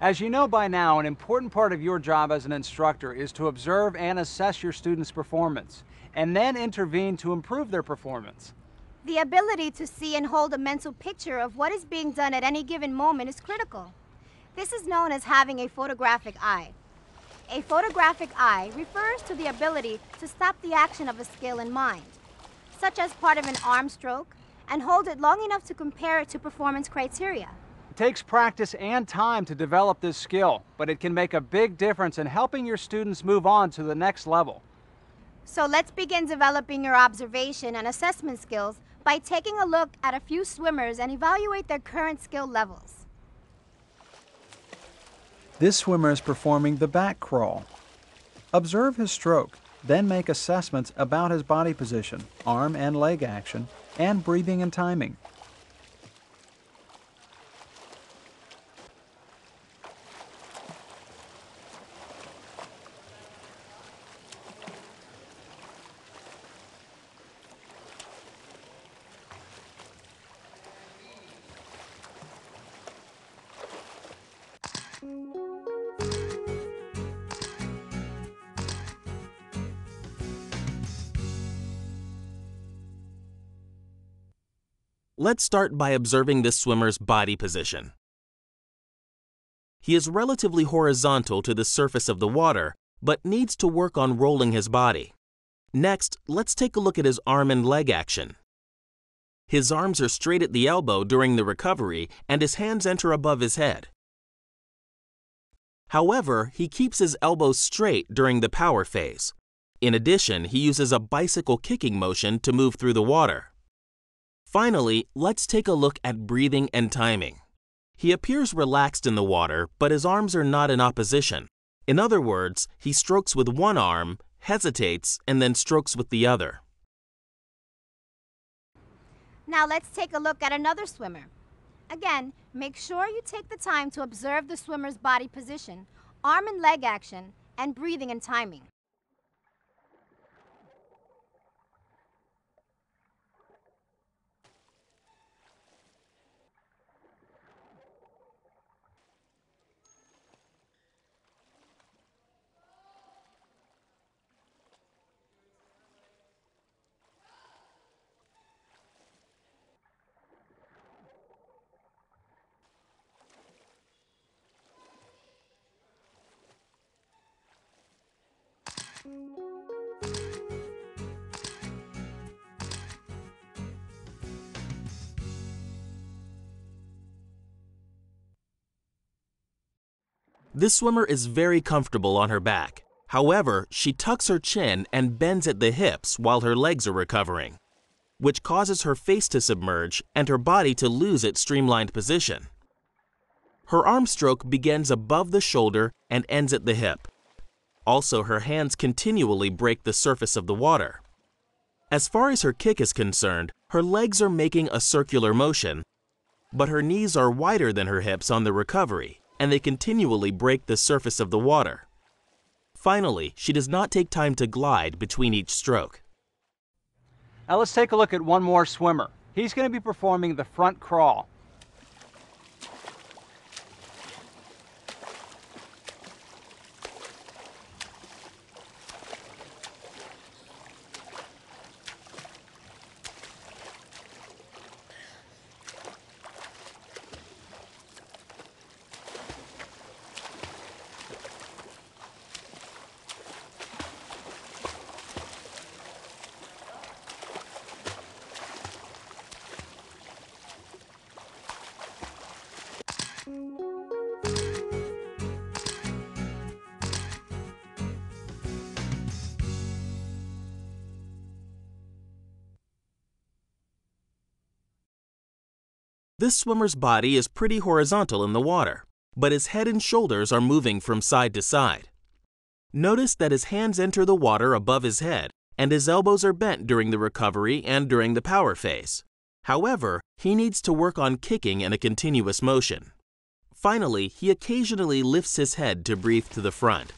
As you know by now, an important part of your job as an instructor is to observe and assess your students' performance, and then intervene to improve their performance. The ability to see and hold a mental picture of what is being done at any given moment is critical. This is known as having a photographic eye. A photographic eye refers to the ability to stop the action of a skill in mind, such as part of an arm stroke, and hold it long enough to compare it to performance criteria. It takes practice and time to develop this skill, but it can make a big difference in helping your students move on to the next level. So let's begin developing your observation and assessment skills by taking a look at a few swimmers and evaluate their current skill levels. This swimmer is performing the back crawl. Observe his stroke, then make assessments about his body position, arm and leg action, and breathing and timing. Let's start by observing this swimmer's body position. He is relatively horizontal to the surface of the water, but needs to work on rolling his body. Next, let's take a look at his arm and leg action. His arms are straight at the elbow during the recovery, and his hands enter above his head. However, he keeps his elbows straight during the power phase. In addition, he uses a bicycle kicking motion to move through the water. Finally, let's take a look at breathing and timing. He appears relaxed in the water, but his arms are not in opposition. In other words, he strokes with one arm, hesitates, and then strokes with the other. Now let's take a look at another swimmer. Again, make sure you take the time to observe the swimmer's body position, arm and leg action, and breathing and timing. This swimmer is very comfortable on her back. However, she tucks her chin and bends at the hips while her legs are recovering, which causes her face to submerge and her body to lose its streamlined position. Her arm stroke begins above the shoulder and ends at the hip. Also, her hands continually break the surface of the water. As far as her kick is concerned, her legs are making a circular motion, but her knees are wider than her hips on the recovery, and they continually break the surface of the water. Finally, she does not take time to glide between each stroke. Now let's take a look at one more swimmer. He's going to be performing the front crawl. This swimmer's body is pretty horizontal in the water, but his head and shoulders are moving from side to side. Notice that his hands enter the water above his head, and his elbows are bent during the recovery and during the power phase. However, he needs to work on kicking in a continuous motion. Finally, he occasionally lifts his head to breathe to the front.